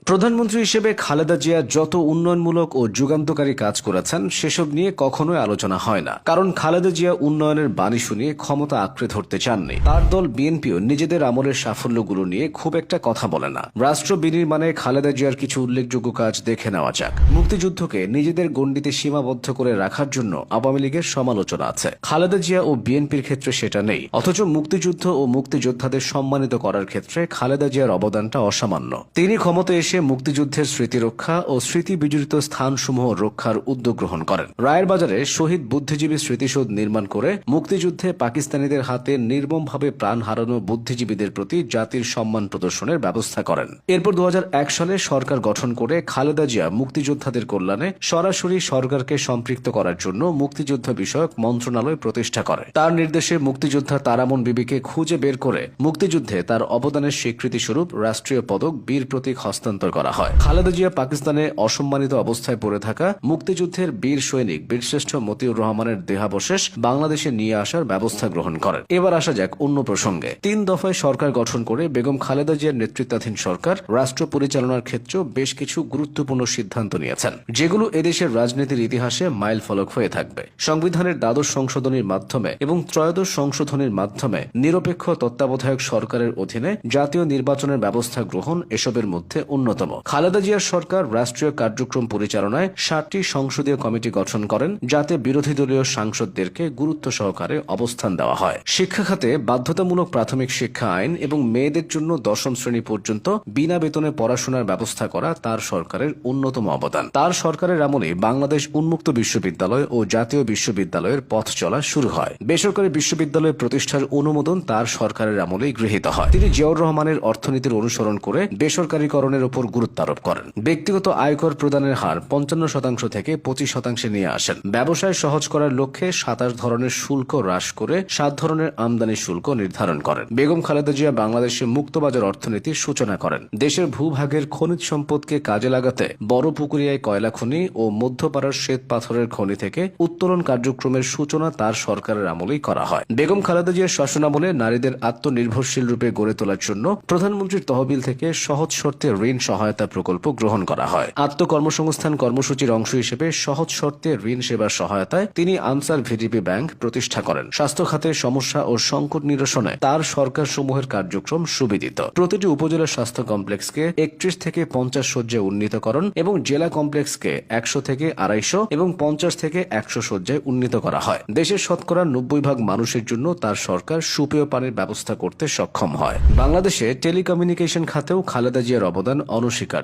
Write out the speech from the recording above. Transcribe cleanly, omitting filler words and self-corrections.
প্রধানমন্ত্রী হিসেবে খালেদা জিয়া যত উন্নয়নমূলক ও যুগান্তকারী কাজ করেছেন সেসব নিয়ে কখনোই আলোচনা হয় না। কারণ খালেদা জিয়া উন্নয়নের বাণী শুনিয়ে ক্ষমতা আঁকড়ে ধরতে চাননি। তার দল বিএনপিও নিজেদের আমলের সাফল্যগুলো নিয়ে খুব একটা কথা বলে না। রাষ্ট্র বিনির্মাণে খালেদা জিয়ার কিছু উল্লেখযোগ্য কাজ দেখে নেওয়া যাক। মুক্তিযুদ্ধকে নিজেদের গণ্ডিতে সীমাবদ্ধ করে রাখার জন্য আওয়ামী লীগের সমালোচনা আছে, খালেদা জিয়া ও বিএনপির ক্ষেত্রে সেটা নেই। অথচ মুক্তিযুদ্ধ ও মুক্তিযোদ্ধাদের সম্মানিত করার ক্ষেত্রে খালেদা জিয়ার অবদানটা অসামান্য। তিনি ক্ষমতায় এসে মুক্তিযুদ্ধের স্মৃতি রক্ষা ও স্মৃতি বিজড়িত স্থানসমূহ রক্ষার উদ্যোগ গ্রহণ করেন। রায়ের বাজারে শহীদ বুদ্ধিজীবী স্মৃতিসৌধ নির্মাণ করে মুক্তিযুদ্ধে পাকিস্তানিদের হাতে নির্মমভাবে প্রাণ হারানো বুদ্ধিজীবীদের প্রতি জাতির সম্মান প্রদর্শনের ব্যবস্থা করেন। এরপর 2001 সালে সরকার গঠন করে খালেদা জিয়া মুক্তিযোদ্ধাদের কল্যাণে সরাসরি সরকারকে সম্পৃক্ত করার জন্য মুক্তিযুদ্ধ বিষয়ক মন্ত্রণালয় প্রতিষ্ঠা করে। তার নির্দেশে মুক্তিযোদ্ধা তারামন বিবিকে খুঁজে বের করে মুক্তিযুদ্ধে তার অবদানের স্বীকৃতিস্বরূপ রাষ্ট্রীয় পদক বীর প্রতীক হস্তান্তর করা হয়। খালেদা জিয়া পাকিস্তানে অসম্মানিত অবস্থায় পড়ে থাকা মুক্তিযুদ্ধের বীর সৈনিক বীরশ্রেষ্ঠ মতিউর রহমানের দেহাবশেষ বাংলাদেশে নিয়ে আসার ব্যবস্থা গ্রহণ করেন। এবার আসা যাক অন্য প্রসঙ্গে। 3 দফায় সরকার গঠন করে বেগম খালেদা জিয়ার নেতৃত্বাধীন সরকার রাষ্ট্র পরিচালনার ক্ষেত্রেও বেশ কিছু গুরুত্বপূর্ণ সিদ্ধান্ত নিয়েছেন, যেগুলো এদেশের রাজনীতির ইতিহাসে মাইল ফলক হয়ে থাকবে। সংবিধানের দ্বাদশ সংশোধনীর মাধ্যমে এবং ত্রয়োদশ সংশোধনীর মাধ্যমে নিরপেক্ষ তত্ত্বাবধায়ক সরকারের অধীনে জাতীয় নির্বাচনের ব্যবস্থা গ্রহণ এসবের মধ্যে অন্যতম। খালেদা জিয়ার সরকার রাষ্ট্রীয় কার্যক্রম পরিচালনায় 7টি সংসদীয় কমিটি গঠন করেন, যাতে বিরোধী দলীয় সাংসদদেরকে গুরুত্ব সহকারে অবস্থান দেওয়া হয়। শিক্ষা খাতে বাধ্যতামূলক প্রাথমিক শিক্ষা আইন এবং মেয়েদের জন্য 10ম শ্রেণী পর্যন্ত বিনা বেতনে পড়াশোনার ব্যবস্থা করা তার সরকারের অন্যতম অবদান। তার সরকারের আমলে বাংলাদেশ উন্মুক্ত বিশ্ববিদ্যালয় ও জাতীয় বিশ্ববিদ্যালয়ের পথ চলা শুরু হয়। বেসরকারি বিশ্ববিদ্যালয় প্রতিষ্ঠার অনুমোদন তার সরকারের আমলেই গৃহীত হয়। তিনি জিয়াউর রহমানের অর্থনীতির অনুসরণ করে বেসরকারীকরণের উপর গুরুত্ব আরোপ করেন। ব্যক্তিগত আয়কর প্রদানের হার 55% থেকে 25% নিয়ে আসেন। ব্যবসায় সহজ করার লক্ষ্যে 27 ধরনের শুল্ক হ্রাস করে 7 ধরনের আমদানি শুল্ক নির্ধারণ করেন। বেগম খালেদা জিয়া বাংলাদেশে মুক্তবাজার অর্থনীতির সূচনা করেন। দেশের ভূভাগের খনিজ সম্পদকে কাজে লাগাতে বড় পুকুরিয়ায় কয়লা খনি ও মধ্যপাড়ার শ্বেত পাথরের খনি থেকে উত্তোলন কার্যক্রমের সূচনা তার সরকারের আমলেই করা হয়। বেগম খালেদা জিয়ার শাসনামলে নারীদের আত্মনির্ভরশীল রূপে গড়ে তোলার জন্য প্রধানমন্ত্রীর তহবিল থেকে সহজ শর্তে ঋণ সহায়তা প্রকল্প গ্রহণ করা হয়। আত্মকর্মসংস্থান কর্মসূচির অংশ হিসেবে সহজ শর্তে ঋণ সেবার সহায়তায় তিনি আনসার ভিডিপি ব্যাংক প্রতিষ্ঠা করেন। স্বাস্থ্য খাতে সমস্যা ও সংকট নিরসনে তার সরকার সমূহের কার্যক্রম সুবিদিত। প্রতিটি উপজেলা স্বাস্থ্য কমপ্লেক্সকে 31 থেকে 50 শয্যায় উন্নীতকরণ এবং জেলা কমপ্লেক্সকে 100 থেকে 250 এবং 50 থেকে 100 শয্যায় উন্নীত করা হয়। দেশের শতকরা 90% মানুষের জন্য তার সরকার সুপেয় পানির ব্যবস্থা করতে সক্ষম হয়। বাংলাদেশে টেলিকমিউনিকেশন খাতেও খালেদা জিয়ার অবদান অনস্বীকার্য।